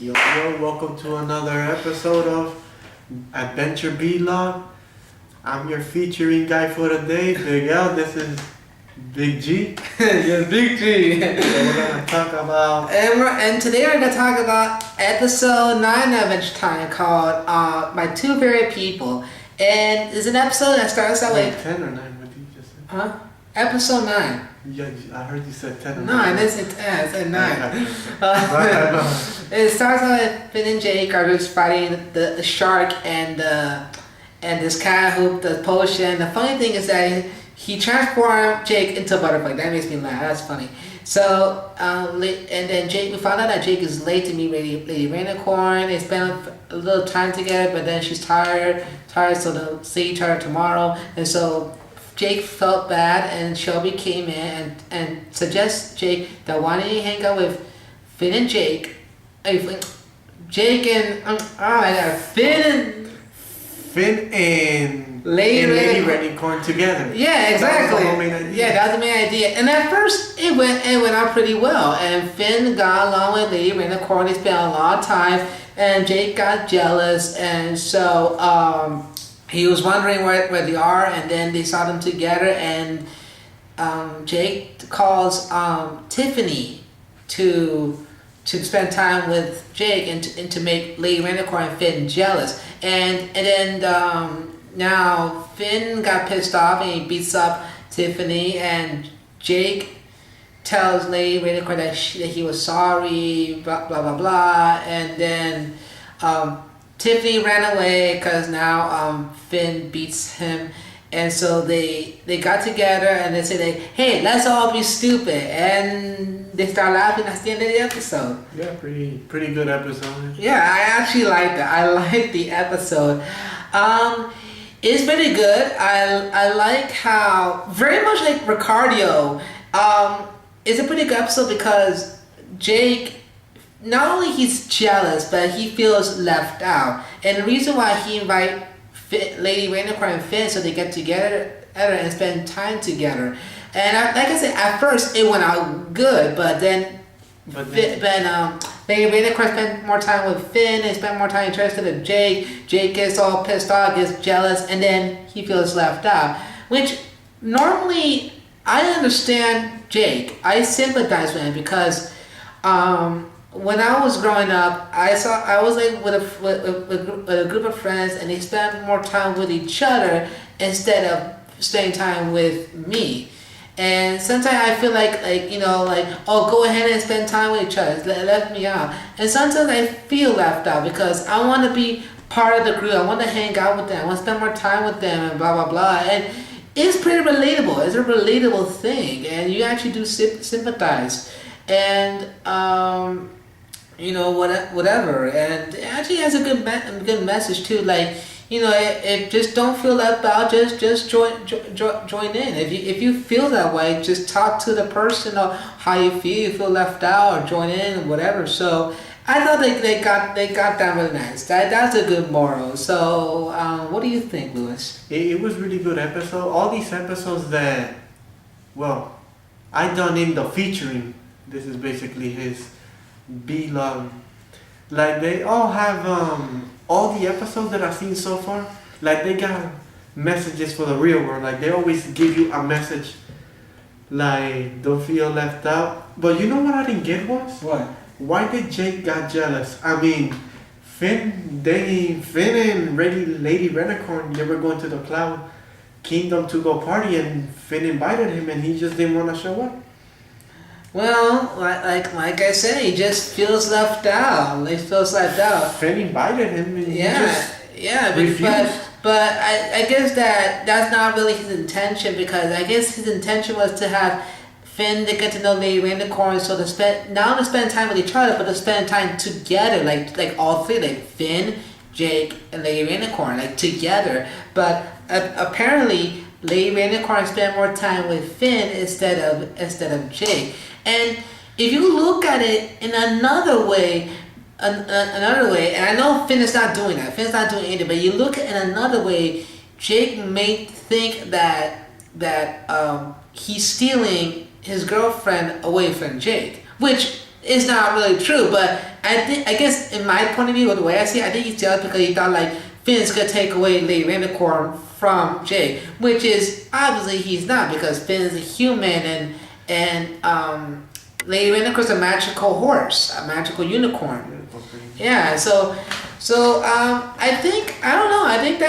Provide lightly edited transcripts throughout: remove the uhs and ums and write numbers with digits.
Yo, welcome to another episode of Adventure B-Log. I'm your featuring guy for the day, Big L. This is Big G. Yes, Big G. So we're gonna talk about And today we're gonna talk about episode 9 of Adventure Time called My Two Favorite People. And it's an episode that starts out with 10 or 9. What did you just say? huh? Episode 9. Yeah, I heard you said 10 or 9, 9. it's 9. Right. It starts out with Finn and Jake are just fighting the shark and this guy who the potion. The funny thing is that he transformed Jake into a butterfly. That makes me laugh. That's funny. So and then Jake, we found out that Jake is late to meet Lady Rainicorn. They spent a little time together, but then she's tired, so they'll see each other tomorrow. And so Jake felt bad, and Shelby came in and suggests Jake that why don't you hang out with Finn and Jake. Jake and Finn and Lady Rainicorn together. Yeah, exactly. That was the main idea. Yeah, that was the main idea. And at first, it went out pretty well. And Finn got along with Lady Rainicorn. They spent a lot of time. And Jake got jealous, and so he was wondering where they are. And then they saw them together. And Jake calls Tiffany to spend time with Jake and to make Lady Rainicorn and Finn jealous. And then now Finn got pissed off and he beats up Tiffany, and Jake tells Lady Rainicorn that he was sorry, blah blah blah blah. And then Tiffany ran away because now Finn beats him. And so they got together and they said, hey, let's all be stupid. And they start laughing. That's the end of the episode. Yeah, pretty good episode. Yeah, I actually liked it. I liked the episode. It's pretty good. I like how, very much like Ricardio, it's a pretty good episode because Jake, not only he's jealous, but he feels left out. And the reason why he invited Lady Rainicorn and Finn so they get together and spend time together. And like I said, at first it went out good, but then Lady Rainicorn spent more time with Finn and spent more time interested in Jake. Jake gets all pissed off, gets jealous, and then he feels left out. Which normally I understand Jake. I sympathize with him because when I was growing up, I was like with a group of friends, and they spent more time with each other instead of spending time with me. And sometimes I feel like oh, go ahead and spend time with each other. Left me out. And sometimes I feel left out because I want to be part of the group. I want to hang out with them. I want to spend more time with them and blah blah blah. And it's pretty relatable. It's a relatable thing, and you actually do sympathize. And whatever, and it actually has a good message too. Like, if just don't feel left out, just join in. If you feel that way, just talk to the person of how you feel left out, or join in, or whatever. So I thought they got that really nice. That's a good moral. So what do you think, Louis? It was really good episode. All these episodes that, well, I done in the featuring. This is basically his B-Log. Like, they all have all the episodes that I've seen so far, like, they got messages for the real world. Like, they always give you a message like, don't feel left out. But you know what I didn't get was, What? why did Jake got jealous? I mean, Finn and Lady Rainicorn, they were going to the Cloud Kingdom to go party, and Finn invited him, and he just didn't want to show up. Well, like I said, he just feels left out. He feels left out. Finn invited him, and he refused. But I guess that's not really his intention, because I guess his intention was to have Finn to get to know Lady Rainicorn, so not to spend time with each other, but to spend time together, like all three, like Finn, Jake, and Lady Rainicorn, like together. But apparently, Lady Rainicorn spent more time with Finn instead of Jake. And if you look at it in another way, and I know Finn is not doing that. Finn's not doing anything, but you look at it in another way, Jake may think that he's stealing his girlfriend away from Jake, which it's not really true. But I guess in my point of view, or the way I see it, I think he's jealous because he thought like Finn's gonna take away Lady Rainicorn from Jake, which is obviously he's not, because Finn's a human and Lady Rainicorn's a magical horse, a magical unicorn. Yeah, so I think, I don't know, I think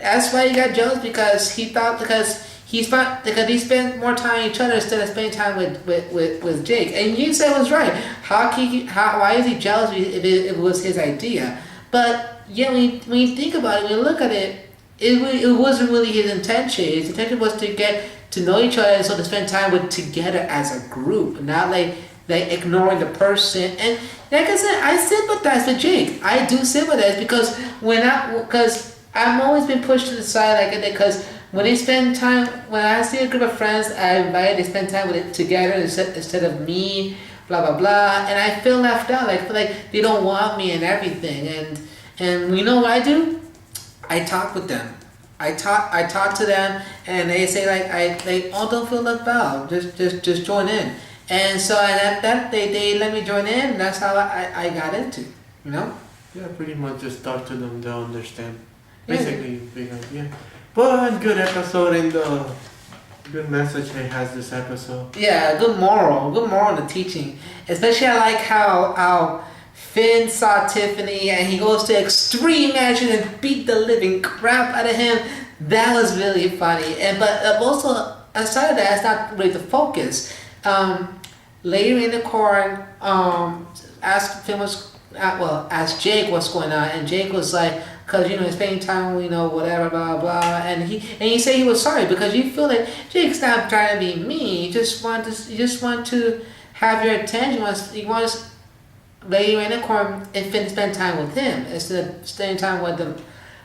that's why he got jealous, because he thought, because he spent more time with each other instead of spending time with Jake. And you said it was right. Why is he jealous if it was his idea? But yeah, when you think about it, when you look at it, it wasn't really his intention. His intention was to get to know each other and so to spend time together as a group, not like ignoring the person. And like I said, I sympathize with Jake. I do sympathize because I've always been pushed to the side like because when I see a group of friends I invite, they spend time with it together instead of me, blah blah blah, and I feel left out. Like they don't want me and everything. And you know what I do? I talk with them. I talk to them, and they say like don't feel left out. Just join in. And so they let me join in. And that's how I got into, you know. Yeah, pretty much just talk to them. They'll understand. Basically, yeah. But good episode, and the good message it has this episode. Yeah, good moral in the teaching. Especially I like how Finn saw Tiffany and he goes to extreme action and beat the living crap out of him. That was really funny. But also aside of that, it's not really the focus. Later in the car, asked Finn asked Jake what's going on, and Jake was like, cause he's spending time, whatever, blah blah, and he said he was sorry because you feel like Jake's not trying to be mean. You just want to have your attention. He wants Lady Rainicorn and Finn spend time with him instead of spending time with them.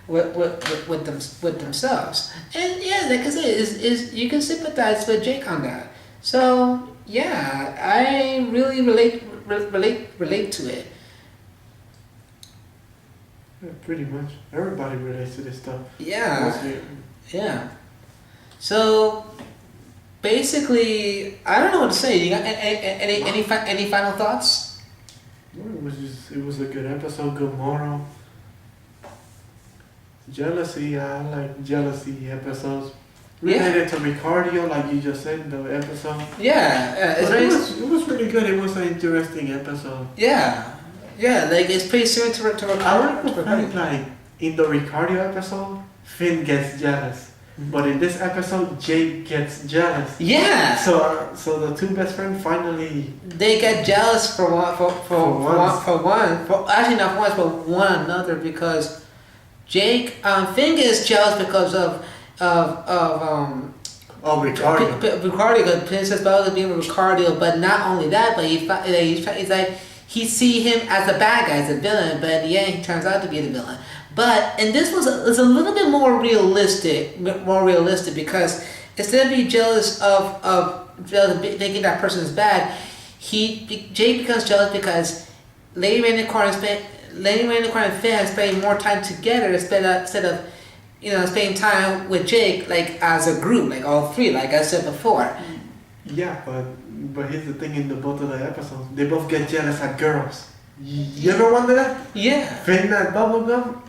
With themselves. And yeah, like I said, is you can sympathize with Jake on that. So yeah, I really relate to it. Yeah, pretty much everybody relates to this stuff. Yeah. So basically, I don't know what to say. You got any final thoughts? It was a good episode, good moral. Jealousy, I like jealousy episodes. Related to Ricardio, like you just said, the episode. Yeah, it was really good. It was an interesting episode. Yeah, like it's pretty similar to Ricardio. I like the fact, like, in the Ricardio episode, Finn gets jealous. But in this episode, Jake gets jealous. Yeah. So the two best friends finally they get jealous for actually not once, but one another, because Finn gets jealous because of Ricardio. Ricardio, because Princess Bella is being with Ricardio, but not only that, but he's like he see him as a bad guy, as a villain, but in the end he turns out to be the villain. And this was a little bit more realistic because instead of being jealous of thinking that person is bad, Jake becomes jealous because Lady Rainicorn and Finn are spending more time together instead of spending time with Jake like as a group, like all three, like I said before. Yeah, but here's the thing: in both of the episodes, they both get jealous at girls. You ever wonder that? Yeah. Finn at Bubblegum,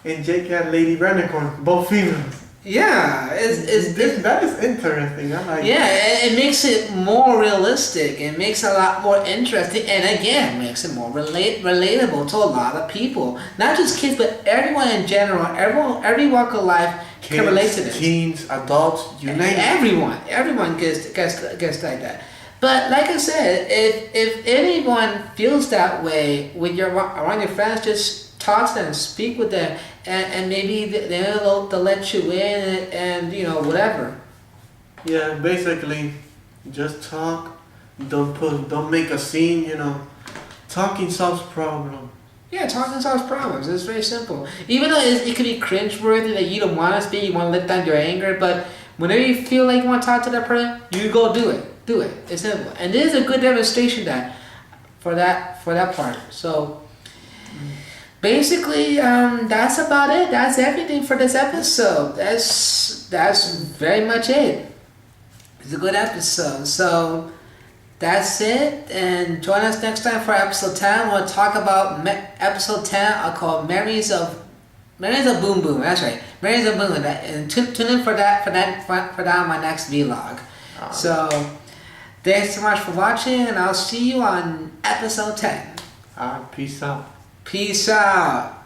and Jake at Lady Rainicorn, both females. Yeah, that is interesting. I like. Yeah, it makes it more realistic. It makes it a lot more interesting, and again, makes it more relatable to a lot of people, not just kids, but everyone in general. Every walk of life can relate to this. Teens, adults, you name it. Everyone gets like that. But like I said, if anyone feels that way around your friends, just talk to them, speak with them, and maybe they'll let you in and whatever. Yeah, basically, just talk. Don't make a scene. Talking solves problem. Yeah, talking solves problems. It's very simple. Even though it could be cringeworthy that you don't want to speak, you want to let down your anger, but whenever you feel like you want to talk to that person, you go do it. Do it. It's simple, and this is a good demonstration for that part. So. Basically, that's about it. That's everything for this episode. That's very much it. It's a good episode. So that's it. And join us next time for episode 10. We'll talk about episode 10. I'll call Memories of Boom Boom. That's right, Memories of Boom Boom. And tune in for that on my next vlog. So thanks so much for watching, and I'll see you on episode 10. Peace out. Peace out.